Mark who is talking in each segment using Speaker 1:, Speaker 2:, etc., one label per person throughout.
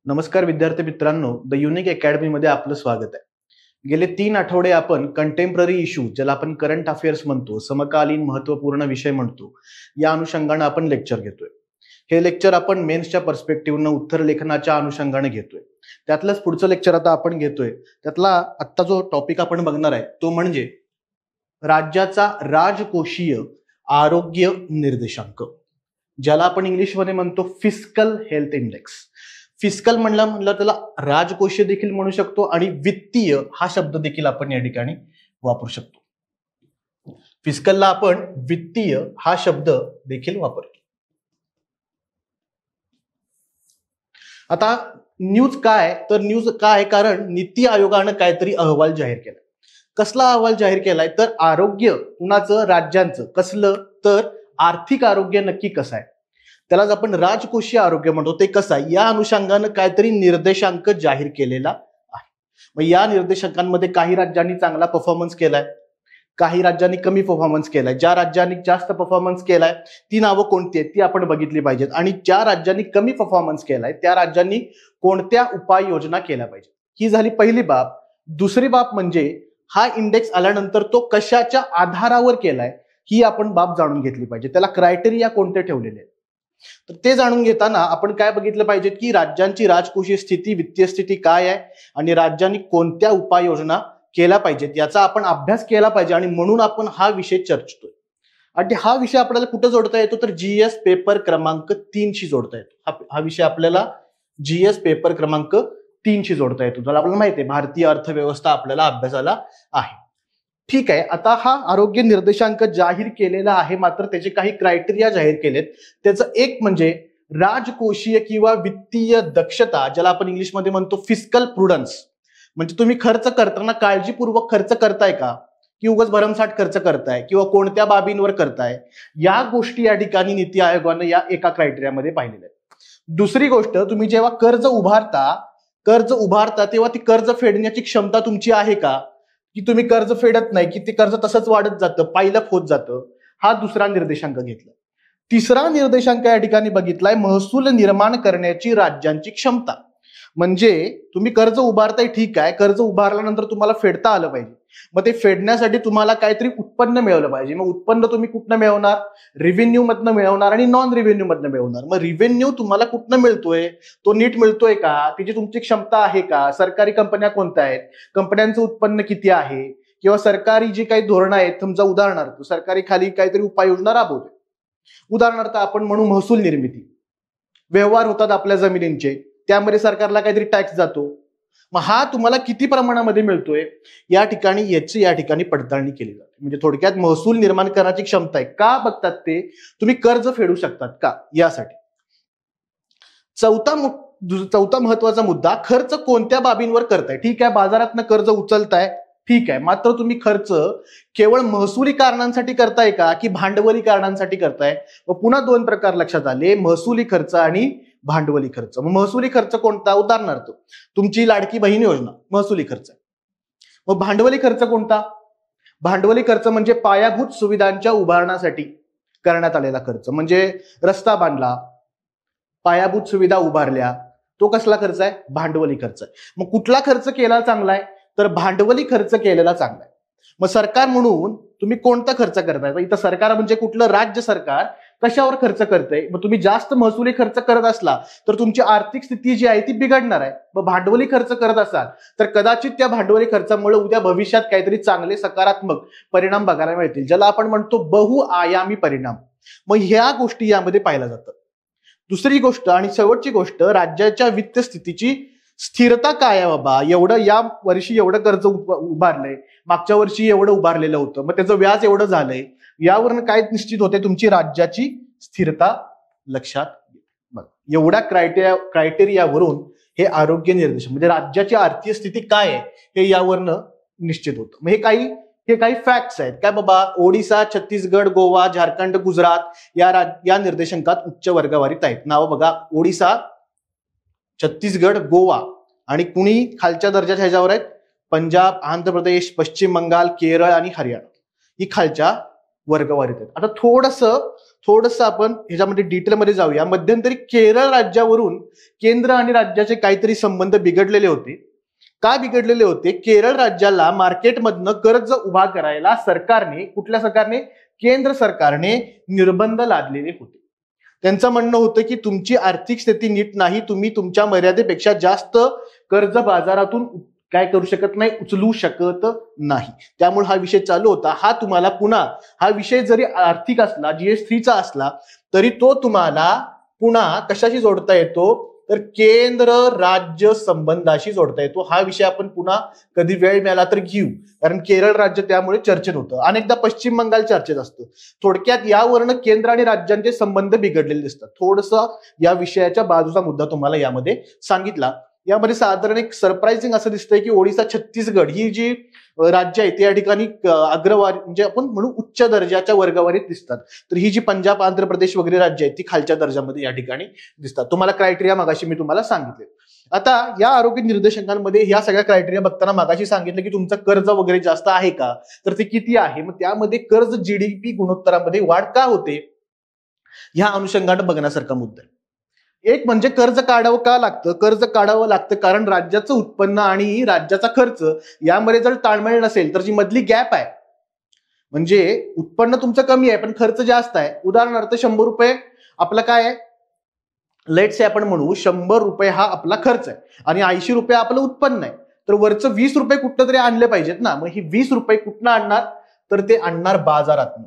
Speaker 1: नमस्कार विद्यार्थी मित्रांनो, द युनिक अकॅडमी मध्ये आपलं स्वागत आहे. गेले 3 आठवडे आपण कंटेम्पररी इश्यू, ज्याला आपण करंट अफेअर्स म्हणतो, समकालीन महत्वपूर्ण विषय म्हणतो, या अनुषंगाने आपण लेक्चर घेतोय. हे लेक्चर आपण मेन्सच्या पर्स्पेक्टिव्हनं उत्तर लेखनाच्या अनुषंगाने घेतोय. त्यातलंच पुढचं लेक्चर आता आपण घेतोय. त्यातला आत्ता जो टॉपिक आपण बघणार आहे तो म्हणजे राज्याचा राजकोषीय आरोग्य निर्देशांक, ज्याला आपण इंग्लिशमध्ये म्हणतो फिस्कल हेल्थ इंडेक्स. फिस्कल म्हणलं त्याला राजकोषीय देखील म्हणू शकतो आणि वित्तीय हा शब्द देखील आपण या ठिकाणी वापरू शकतो. फिस्कलला आपण वित्तीय हा शब्द देखील वापरतो. आता न्यूज काय, तर न्यूज काय कारण नीती आयोगानं काहीतरी अहवाल जाहीर केलाय. कसला अहवाल जाहीर केलाय तर आरोग्य कुणाचं, राज्यांचं. कसलं तर आर्थिक आरोग्य नक्की कसं आहे, त्यालाच आपण राजकोषीय आरोग्य म्हणतो, ते कसं आहे या अनुषंगानं काहीतरी निर्देशांक जाहीर केलेला आहे. मग या निर्देशांकांमध्ये काही राज्यांनी चांगला परफॉर्मन्स केलाय, काही राज्यांनी कमी परफॉर्मन्स केलाय. ज्या राज्यांनी जास्त परफॉर्मन्स केलाय ती नावं कोणती आहेत ती आपण बघितली पाहिजेत, आणि ज्या राज्यांनी कमी परफॉर्मन्स केलाय त्या राज्यांनी कोणत्या उपाययोजना केल्या पाहिजेत. ही झाली पहिली बाब. दुसरी बाब म्हणजे हा इंडेक्स आल्यानंतर तो कशाच्या आधारावर केलाय ही आपण बाब जाणून घेतली पाहिजे. त्याला क्रायटेरिया कोणते ठेवलेले आहेत तर ते जाणून घेताना आपण काय बघितलं पाहिजे की राज्यांची राजकोषीय स्थिती, वित्तीय स्थिती काय आहे आणि राज्यांनी कोणत्या उपाययोजना केल्या पाहिजेत याचा आपण अभ्यास केला पाहिजे. आणि म्हणून आपण हा विषय चर्चतोय. आणि हा विषय आपल्याला कुठं जोडता येतो तर जीएस पेपर क्रमांक 3 शी जोडता येतो. हा विषय आपल्याला जीएस पेपर क्रमांक 3 शी जोडता येतो, ज्याला आपल्याला माहिती आहे भारतीय अर्थव्यवस्था आपल्याला अभ्यासाला आहे. ठीक आहे, आता हा आरोग्य निर्देशांक जाहीर केलेला आहे, मात्र त्याचे काही क्रायटेरिया जाहीर केलेत. त्याचं एक म्हणजे राजकोषीय किंवा वित्तीय दक्षता, ज्याला आपण इंग्लिशमध्ये म्हणतो फिस्कल प्रुडन्स. म्हणजे तुम्ही खर्च करताना काळजीपूर्वक खर्च करताय का, की उगाच भरमसाठ खर्च करताय किंवा कोणत्या बाबींवर करताय, या गोष्टी या ठिकाणी नीती आयोगानं या एका क्रायटेरियामध्ये पाहिलेल्या आहेत. दुसरी गोष्ट, तुम्ही जेव्हा कर्ज उभारता तेव्हा ती कर्ज फेडण्याची क्षमता तुमची आहे का, की तुम्ही कर्ज फेडत नाही, की ते कर्ज तसंच वाढत जातं, पायलप होत जातं. हा दुसरा निर्देशांक घेतला. तिसरा निर्देशांक या ठिकाणी बघितलाय महसूल निर्माण करण्याची राज्यांची क्षमता. म्हणजे तुम्ही कर्ज उभारताय, ठीक आहे, कर्ज उभारल्यानंतर तुम्हाला फेडता आलं पाहिजे. मग ते फेडण्यासाठी तुम्हाला काहीतरी उत्पन्न मिळवलं पाहिजे. मग उत्पन्न तुम्ही कुठनं मिळवणार, रिव्हेन्यू मधनं मिळवणार आणि नॉन रिव्हेन्यू मधनं मिळवणार. मग रिव्हेन्यू तुम्हाला कुठनं मिळतोय, तो नीट मिळतोय का, त्याची तुमची क्षमता आहे का, सरकारी कंपन्या कोणत्या आहेत, कंपन्यांचं उत्पन्न किती आहे, किंवा सरकारी जी काही धोरणं आहेत, समजा उदाहरणार्थ सरकारी खाली काहीतरी उपाययोजना राबवते. उदाहरणार्थ आपण म्हणू महसूल निर्मिती, व्यवहार होतात आपल्या जमिनींचे, त्यामध्ये सरकारला काहीतरी टॅक्स जातो. मग हा तुम्हाला किती प्रमाणामध्ये मिळतोय या ठिकाणी पडताळणी केली जाते. म्हणजे थोडक्यात महसूल निर्माण करण्याची क्षमता आहे का बघतात ते, तुम्ही कर्ज फेडू शकतात का यासाठी. चौथा महत्वाचा मुद्दा, खर्च कोणत्या बाबींवर करताय. ठीक आहे, बाजारातनं कर्ज उचलताय, ठीक आहे, मात्र तुम्ही खर्च केवळ महसुली कारणांसाठी करताय का की भांडवली कारणांसाठी करताय. व पुन्हा 2 प्रकार लक्षात आले, महसुली खर्च आणि भांडवली खर्च. मग महसुली खर्च कोणता, उदाहरणार्थ तुमची लाडकी बहीण योजना महसुली खर्च आहे. मग भांडवली खर्च कोणता, भांडवली खर्च म्हणजे पायाभूत सुविधांच्या उभारण्यासाठी करण्यात आलेला खर्च. म्हणजे रस्ता बांधला, पायाभूत सुविधा उभारल्या, तो कसला खर्च आहे, भांडवली खर्च आहे. मग कुठला खर्च केला चांगला आहे तर भांडवली खर्च केलेला चांगला आहे. मग सरकार म्हणून तुम्ही कोणता खर्च करताय, इथं सरकार म्हणजे कुठलं, राज्य सरकार कशावर खर्च करतंय. मग तुम्ही जास्त महसुली खर्च करत असला तर तुमची आर्थिक स्थिती जी आहे ती बिघडणार आहे. मग भांडवली खर्च करत असाल तर कदाचित त्या भांडवली खर्चामुळे उद्या भविष्यात काहीतरी चांगले सकारात्मक परिणाम बघायला मिळतील, ज्याला आपण म्हणतो बहुआयामी परिणाम. मग ह्या गोष्टी यामध्ये पाहिल्या जातात. दुसरी गोष्ट आणि शेवटची गोष्ट, राज्याच्या वित्त स्थितीची स्थिरता काय आहे. बाबा एवढं या वर्षी एवढं कर्ज उभारलंय, मागच्या वर्षी एवढं उभारलेलं होतं, मग त्याचं व्याज एवढं झालंय, यावरून काय निश्चित होते, तुमची राज्याची स्थिरता लक्षात घ्या. एवढ्या क्रायटेरियावरून हे आरोग्य निर्देश म्हणजे राज्याची आर्थिक स्थिती काय आहे हे यावरनं निश्चित होतं. मग हे काही फॅक्ट्स आहेत काय बाबा. ओडिसा, छत्तीसगड, गोवा, झारखंड, गुजरात या निर्देशांकात उच्च वर्गवारीत आहेत. नाव बघा, ओडिसा, छत्तीसगड, गोवा, आणि कुणी खालच्या दर्जाच्या ह्याच्यावर आहेत, पंजाब, आंध्र प्रदेश, पश्चिम बंगाल, केरळ आणि हरियाणा ही खालच्या वर्गवारीत आहेत. आता थोडंसं आपण ह्याच्यामध्ये डिटेलमध्ये जाऊया. मध्यंतरी केरळ राज्यावरून केंद्र आणि राज्याचे काहीतरी संबंध बिघडलेले होते. का बिघडलेले होते? केरळ राज्याला मार्केटमधनं कर्ज उभा करायला सरकारने, कुठल्या सरकारने? केंद्र सरकारने निर्बंध लादलेले होते. त्यांचं म्हणणं होतं की तुमची आर्थिक स्थिती नीट नाही, तुम्ही तुमच्या मर्यादेपेक्षा जास्त कर्ज बाजारातून काय करू शकत नाही, उचलू शकत नाही. त्यामुळे हा विषय चालू होता. हा तुम्हाला पुन्हा, हा विषय जरी आर्थिक असला, GS3चा असला, तरी तो तुम्हाला पुन्हा कशाशी जोडता येतो? तर केंद्र राज्य संबंधाशी जोडता येतो. हा विषय आपण पुन्हा कधी वेळ मिळाला तर घेऊ, कारण केरळ राज्य त्यामुळे चर्चेत होतं. अनेकदा पश्चिम बंगाल चर्चेत असतं. थोडक्यात यावरनं केंद्र आणि राज्यांचे संबंध बिघडलेले दिसतात. थोडंसं या विषयाच्या बाजूचा मुद्दा तुम्हाला यामध्ये सांगितला. यामध्ये साधारण एक सरप्राइझिंग असं दिसतंय की ओडिसा, छत्तीसगड ही जी राज्य आहे त्या ठिकाणी अग्रवारी, म्हणजे आपण म्हणू उच्च दर्जाच्या वर्गावरीत दिसतात. तर ही जी पंजाब, आंध्र प्रदेश वगैरे राज्य आहेत ती खालच्या दर्जामध्ये या ठिकाणी दिसतात. तुम्हाला क्रायटेरिया मागाशी मी तुम्हाला सांगितले. आता या आरोग्य निर्देशांकांमध्ये ह्या सगळ्या क्रायटेरिया बघताना मागाशी सांगितलं की तुमचं कर्ज वगैरे जास्त आहे का, तर ते किती आहे, मग त्यामध्ये कर्ज GDP गुणोत्तरामध्ये वाढ का होते, ह्या अनुषंगाने बघण्यासारखा मुद्दा आहे. एक म्हणजे कर्ज काढावं का लागतं? कर्ज काढावं लागतं कारण राज्याचं उत्पन्न आणि राज्याचा खर्च यामध्ये जर ताळमेळ नसेल तर जी मधली गॅप आहे, म्हणजे उत्पन्न तुमचं कमी आहे पण खर्च जास्त आहे. उदाहरणार्थ 100 रुपये आपला काय आहे, लेट से आपण म्हणू 100 रुपये हा आपला खर्च आहे आणि 80 रुपये आपलं उत्पन्न आहे. तर वरचं 20 रुपये कुठं तरी आणले पाहिजेत ना. मग ही 20 रुपये कुठनं आणणार? तर ते आणणार बाजारातनं.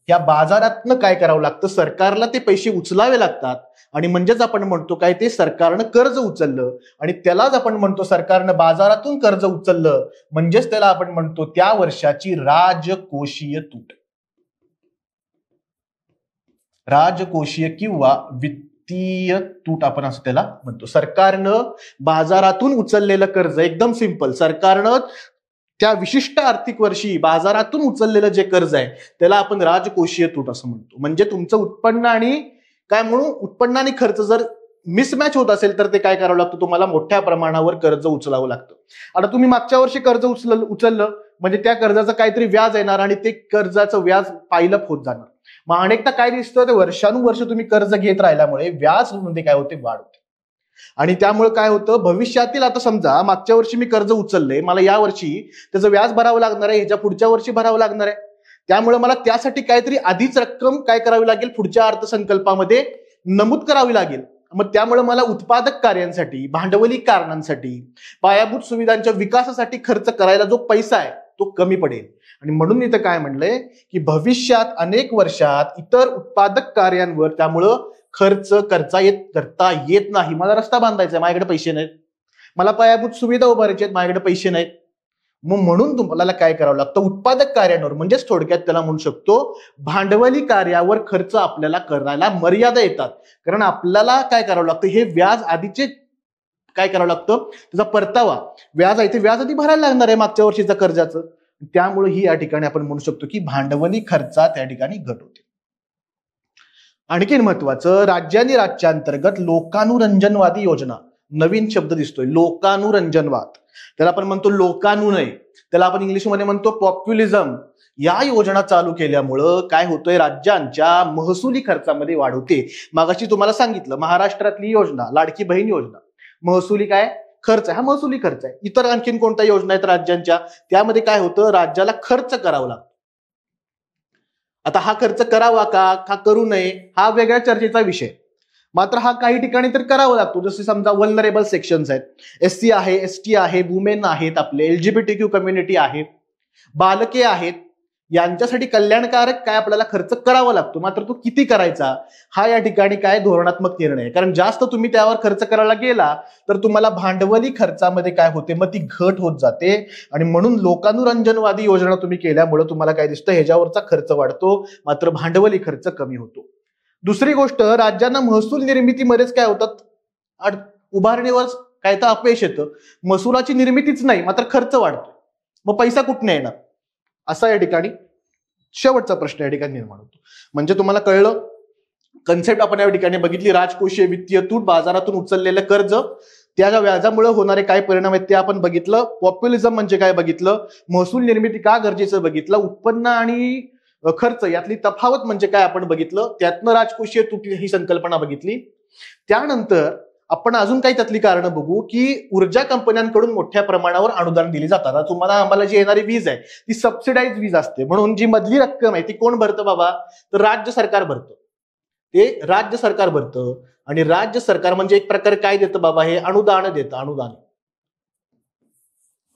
Speaker 1: या बाजारातनं काय करावं लागतं? सरकारला ते पैसे उचलावे लागतात आणि म्हणजेच आपण म्हणतो काय, ते सरकारनं कर्ज उचललं आणि त्यालाच आपण म्हणतो सरकारनं बाजारातून कर्ज उचललं, म्हणजेच त्याला आपण म्हणतो त्या वर्षाची राजकोषीय तूट. राजकोषीय किंवा वित्तीय तूट आपण असं त्याला म्हणतो. सरकारनं बाजारातून उचललेलं कर्ज, एकदम सिंपल, सरकारनं त्या विशिष्ट आर्थिक वर्षी बाजारातून उचललेलं जे कर्ज आहे त्याला आपण राजकोषीय तूट असं म्हणतो. म्हणजे तुमचं उत्पन्न आणि काय म्हणू, उत्पन्न आणि खर्च जर मिसमॅच होत असेल तर ते काय करावं लागतं? तुम्हाला मोठ्या प्रमाणावर कर्ज उचलावं लागतं. आता तुम्ही मागच्या वर्षी कर्ज उचललं म्हणजे त्या कर्जाचं काहीतरी व्याज येणार आणि ते कर्जाचं व्याज पायलप होत जाणार. मग अनेकदा काय दिसतं, ते वर्षानुवर्ष तुम्ही कर्ज घेत राहिल्यामुळे व्याज मध्ये काय होते, वाढ होते. आणि त्यामुळे काय होतं, भविष्यातील, आता समजा मागच्या वर्षी मी कर्ज उचललंय, मला या वर्षी त्याचं व्याज भरावं लागणार आहे, ह्याच्या पुढच्या वर्षी भरावं लागणार आहे. त्यामुळे मला त्यासाठी काहीतरी आधीच रक्कम काय करावी लागेल, पुढच्या अर्थसंकल्पामध्ये नमूद करावी लागेल. मग त्यामुळे मला उत्पादक कार्यांसाठी, भांडवली कारणांसाठी, पायाभूत सुविधांच्या विकासासाठी खर्च करायला जो पैसा आहे तो कमी पडेल. आणि म्हणून इथं काय म्हणलंय की भविष्यात अनेक वर्षात इतर उत्पादक कार्यांवर त्यामुळं खर्च करता येत नाही. मला रस्ता बांधायचा आहे, माझ्याकडे पैसे नाहीत. मला पायाभूत सुविधा उभारायची आहेत, माझ्याकडे पैसे नाहीत. मग म्हणून तुम्हाला काय करावं लागतं, उत्पादक कार्यांवर, म्हणजेच थोडक्यात त्याला म्हणू शकतो भांडवली कार्यावर खर्च आपल्याला करायला मर्यादा येतात. कारण आपल्याला काय करावं लागतं, हे व्याज आधीचे काय करावं लागतं, त्याचा परतावा, व्याज आहे ते व्याज आधी भरायला लागणार आहे मागच्या वर्षीचा कर्जाचं. त्यामुळे ही या ठिकाणी आपण म्हणू शकतो की भांडवली खर्चात त्या ठिकाणी घट होते. आणखीन महत्वाचं, राज्य आणि राज्यांतर्गत लोकानुरंजनवादी योजना, नवीन शब्द दिसतोय, लोकानुरंजनवाद. त्याला आपण म्हणतो लोकानुनय, त्याला आपण इंग्लिशमध्ये म्हणतो पॉप्युलिझम. या योजना चालू केल्यामुळं काय होतंय, राज्यांच्या महसुली खर्चामध्ये वाढ होते. मागाशी तुम्हाला सांगितलं महाराष्ट्रातली योजना लाडकी बहीण योजना, महसुली काय खर्च आहे, हा महसुली खर्च आहे. इतर आणखीन कोणत्या योजना आहेत राज्यांच्या, त्यामध्ये काय होतं, राज्याला खर्च करावा लागतो. आता हा खर्च करावा का करू नये हा वेगळ्या चर्चेचा विषय, मात्र हा काही ठिकाणी तर करावा लागतो. जसे समजा वल्नरेबल सेक्शन्स आहेत, SC आहे, ST आहे, वुमेन आहेत, आपले LGBTQ कम्युनिटी आहे, बालके आहेत, यांच्यासाठी कल्याणकारक काय आपल्याला खर्च करावा लागतो. मात्र तो किती करायचा हा या ठिकाणी काय धोरणात्मक निर्णय आहे. कारण जास्त तुम्ही त्यावर खर्च करायला गेला तर तुम्हाला भांडवली खर्चामध्ये काय होते, मग ती घट होत जाते. आणि म्हणून लोकानुरंजनवादी योजना तुम्ही केल्यामुळे तुम्हाला काय दिसतं, ह्याच्यावरचा खर्च वाढतो मात्र भांडवली खर्च कमी होतो. दुसरी गोष्ट, राज्यांना महसूल निर्मितीमध्येच काय होतात, उभारणीवर काय तर अपयश येतं. महसुलाची निर्मितीच नाही मात्र खर्च वाढतो, मग पैसा कुठून येणार, असा या ठिकाणी शेवटचा प्रश्न या ठिकाणी निर्माण होतो. म्हणजे तुम्हाला कळलं, कन्सेप्ट आपण या ठिकाणी बघितली, राजकोषीय वित्तीय तूट, बाजारातून उचललेलं कर्ज, त्या व्याजामुळे होणारे काय परिणाम आहेत ते आपण बघितलं. पॉप्युलिझम म्हणजे काय बघितलं, महसूल निर्मिती का गरजेचं बघितलं, उत्पन्न आणि खर्च यातली तफावत म्हणजे काय आपण बघितलं, त्यातनं राजकोषीय तुटी ही संकल्पना बघितली. त्यानंतर आपण अजून काही त्यातली कारणं बघू की ऊर्जा कंपन्यांकडून मोठ्या प्रमाणावर अनुदान दिली जातात. आता तुम्हाला आम्हाला जी येणारी वीज आहे ती सबसिडाईज वीज असते, म्हणून जी मधली रक्कम आहे ती कोण भरतं बाबा, तर राज्य सरकार भरतं. ते राज्य सरकार भरतं. आणि राज्य सरकार म्हणजे एक प्रकारे काय देतं बाबा, हे अनुदान देतं.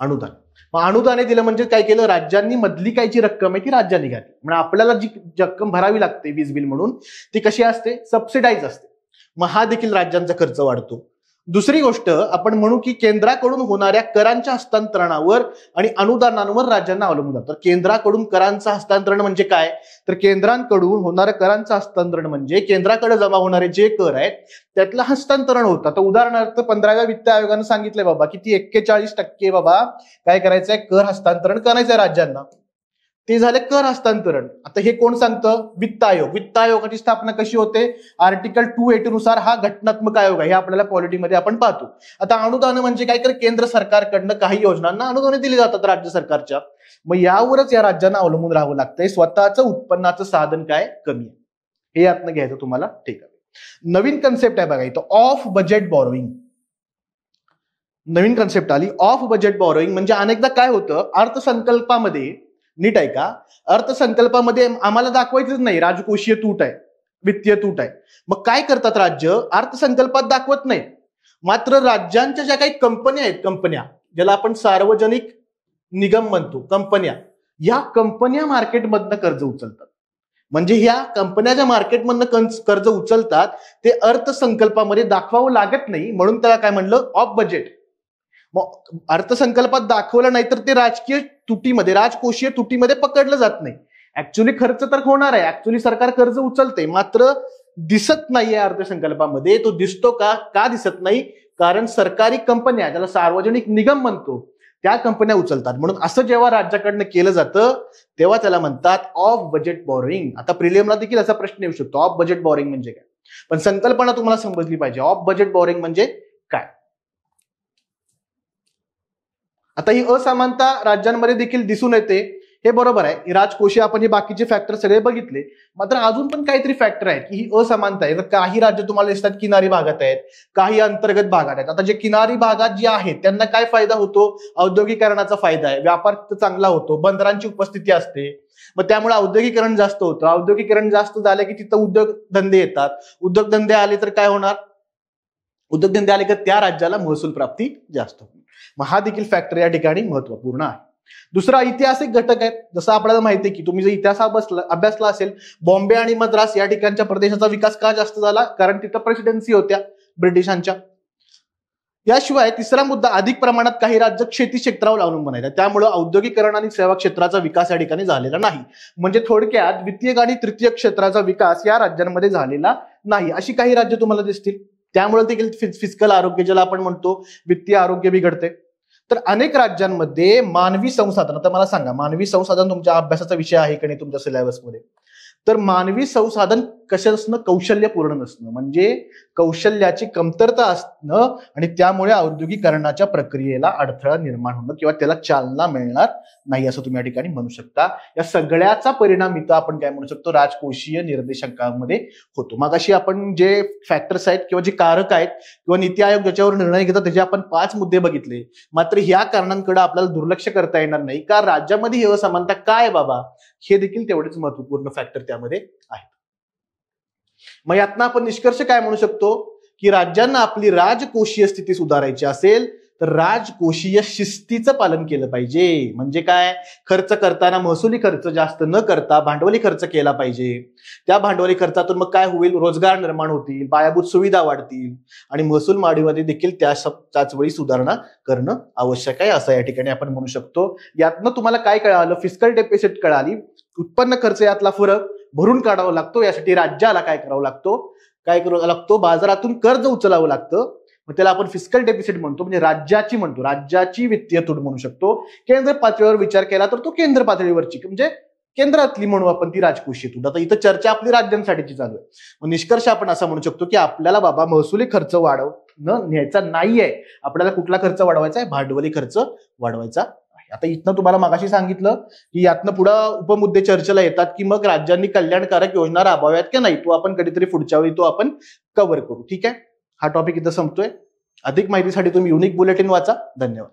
Speaker 1: अनुदान मग अनुदाने दिलं म्हणजे काय केलं, राज्यांनी मधली काय जी रक्कम आहे ती राज्यांनी घातली. म्हणजे आपल्याला जी रक्कम भरावी लागते वीज बिल म्हणून ती कशी असते, सबसिडाईज असते. मग हा देखील राज्यांचा खर्च वाढतो. दुसरी गोष्ट आपण म्हणू की केंद्राकडून होणाऱ्या करांच्या हस्तांतरणावर आणि अनुदानांवर राज्यांना अवलंबून जातं. केंद्राकडून करांचं हस्तांतरण म्हणजे काय, तर केंद्राकडून होणाऱ्या करांचं हस्तांतरण म्हणजे केंद्राकडे जमा होणारे जे कर आहेत त्यातलं हस्तांतरण होतं. आता उदाहरणार्थ 15व्या वित्त आयोगानं सांगितलंय बाबा किती 41% बाबा काय करायचंय, कर हस्तांतरण करायचंय राज्यांना. ते झाले कर हस्तांतरण. आता हे कोण सांगतं, वित्त आयोग. वित्त आयोगाची स्थापना कशी होते, आर्टिकल 280 नुसार हा घटनात्मक आयोग आहे. हे आपल्याला पॉलिटीमध्ये आपण पाहतो. आता अनुदान म्हणजे काय, तर केंद्र सरकारकडनं काही योजनांना अनुदाने दिली जातात राज्य सरकारच्या. मग यावरच या राज्यांना अवलंबून राहावं लागतंय. स्वतःचं उत्पन्नाचं साधन काय कमी आहे, हे यातनं घ्यायचं तुम्हाला. ठीक आहे, नवीन कन्सेप्ट आहे बघा इथं, of budget borrowing. Naveen concept आली ऑफ बजेट बॉरोइंग. म्हणजे अनेकदा काय होतं, अर्थसंकल्पामध्ये, नीट आहे का, अर्थसंकल्पामध्ये आम्हाला दाखवायचंच नाही राजकोषीय तूट आहे, वित्तीय तूट आहे. मग काय करतात राज्य, अर्थसंकल्पात दाखवत नाही, मात्र राज्यांच्या ज्या काही कंपन्या आहेत, कंपन्या ज्याला आपण सार्वजनिक निगम म्हणतो, कंपन्या, या कंपन्या मार्केटमधनं कर्ज उचलतात. म्हणजे ह्या कंपन्या ज्या मार्केटमधनं कर्ज उचलतात ते अर्थसंकल्पामध्ये दाखवावं लागत नाही, म्हणून त्याला काय म्हणलं, ऑफ बजेट. मग अर्थसंकल्पात दाखवलं नाही तर ते राजकीय तुटीमध्ये, राजकोषीय तुटीमध्ये पकडलं जात नाही. ऍक्च्युली खर्च तर होणार आहे, ऍक्च्युली सरकार कर्ज उचलते, मात्र दिसत नाहीये अर्थसंकल्पामध्ये. तो दिसतो का दिसत नाही, कारण सरकारी कंपन्या ज्याला सार्वजनिक निगम म्हणतो त्या कंपन्या उचलतात. म्हणून असं जेव्हा राज्याकडनं केलं जातं तेव्हा त्याला म्हणतात ऑफ बजेट बॉरोइंग. आता प्रिलियमला देखील असा प्रश्न येऊ शकतो, ऑफ बजेट बॉरोइंग म्हणजे काय, पण संकल्पना तुम्हाला समजली पाहिजे. ऑफ बजेट बॉरोइंग म्हणजे काय. आता ही असमानता राज्यांमध्ये देखील दिसून येते, हे बरोबर आहे. राजकोषीय आपण हे बाकीचे फॅक्टर सगळे बघितले, मात्र अजून पण काहीतरी फॅक्टर आहेत की ही असमानता आहे. तर काही राज्य तुम्हाला दिसतात किनारी भागात आहेत, काही अंतर्गत भागात आहेत. आता जे किनारी भागात जे आहेत त्यांना काय फायदा होतो, औद्योगिकरणाचा फायदा आहे, व्यापार चांगला होतो, बंदरांची उपस्थिती असते, मग त्यामुळे औद्योगिकरण जास्त होतं. औद्योगिकरण जास्त झालं की तिथं उद्योगधंदे येतात. उद्योगधंदे आले तर काय होणार, उद्योगधंदे आले तर त्या राज्याला महसूल प्राप्ती जास्त होईल. मग हा देखील फॅक्टर या ठिकाणी महत्वपूर्ण आहे. दुसरा ऐतिहासिक घटक आहे. जसं आपल्याला माहिती आहे की तुम्ही जर इतिहास अभ्यासला असेल, बॉम्बे आणि मद्रास या ठिकाणच्या प्रदेशाचा विकास का जास्त झाला, कारण तिथं प्रेसिडेन्सी होत्या ब्रिटिशांच्या. याशिवाय तिसरा मुद्दा, अधिक प्रमाणात काही राज्य शेती क्षेत्रावर अवलंबून आहेत, त्यामुळे औद्योगिकरण आणि सेवा क्षेत्राचा विकास या ठिकाणी झालेला नाही. म्हणजे थोडक्यात द्वितीय आणि तृतीय क्षेत्राचा विकास या राज्यांमध्ये झालेला नाही, अशी काही राज्य तुम्हाला दिसतील. त्यामुळे देखील फिस्कल आरोग्य ज्याला आपण म्हणतो, वित्तीय आरोग्य बिघडते. तर अनेक राज्यांमध्ये मानवी संसाधन, आता मला सांगा, मानवी संसाधन तुमच्या अभ्यासाचा विषय आहे की नाही तुमच्या सिलेबसमध्ये, तर मानवी संसाधन कसं असणं, कौशल्यपूर्ण नसणं, म्हणजे कौशल्याची कमतरता असणं आणि त्यामुळे औद्योगिकरणाच्या प्रक्रियेला अडथळा निर्माण होणं किंवा त्याला चालना मिळणार नाही, असं तुम्ही या ठिकाणी म्हणू शकता. या सगळ्याचा परिणाम इथं आपण काय म्हणू शकतो, राजकोषीय निर्देशांकामध्ये होतो. मगाशी आपण जे फॅक्टर्स आहेत किंवा जे कारक आहेत किंवा नीती आयोग ज्याच्यावर निर्णय घेतात त्याचे आपण 5 मुद्दे बघितले, मात्र ह्या कारणांकडे आपल्याला दुर्लक्ष करता येणार नाही का राज्यामध्ये ही असमानता काय बाबा, हे देखील तेवढेच महत्वपूर्ण फॅक्टर त्यामध्ये आहेत. मग यातनं आपण निष्कर्ष काय म्हणू शकतो की राज्यांना आपली राजकोषीय स्थिती सुधारायची असेल तर राजकोषीय शिस्तीचं पालन केलं पाहिजे. म्हणजे काय, खर्च करताना महसुली खर्च जास्त न करता भांडवली खर्च केला पाहिजे. त्या भांडवली खर्चातून मग काय होईल, रोजगार निर्माण होतील, पायाभूत सुविधा वाढतील आणि महसूल वाढीमध्ये देखील त्याच वेळी सुधारणा करणं आवश्यक आहे, असं या ठिकाणी आपण म्हणू शकतो. यातनं तुम्हाला काय कळालं, फिस्कल डेफिसिट कळाली, उत्पन्न खर्च यातला फरक भरून काढावा लागतो. यासाठी राज्याला काय करावं लागतो, बाजारातून कर्ज उचलावं लागतं. मग त्याला आपण फिस्कल डेफिसिट म्हणतो, म्हणजे राज्याची वित्तीय तूट म्हणू शकतो. केंद्र पातळीवर विचार केला तर तो केंद्र पातळीवरची, म्हणजे केंद्रातली म्हणू आपण ती राजकोषीय तूट. आता इथं चर्चा आपली राज्यांसाठीची चालू आहे. मग निष्कर्ष आपण असा म्हणू शकतो की आपल्याला बाबा महसुली खर्च वाढवणं न्यायचा नाहीये, आपल्याला कुठला खर्च वाढवायचा आहे, भांडवली खर्च वाढवायचा आहे. आता इथनं तुम्हाला मागाशी सांगितलं की यातनं पुढे उपमुद्दे चर्चेला येतात की मग राज्यांनी कल्याणकारक योजना राबवाव्यात की नाही, तो आपण कधीतरी पुढच्या वेळी तो आपण कव्हर करू. ठीक आहे, हा टॉपिक इथं संपतोय. अधिक माहितीसाठी तुम्ही युनिक बुलेटिन वाचा. धन्यवाद.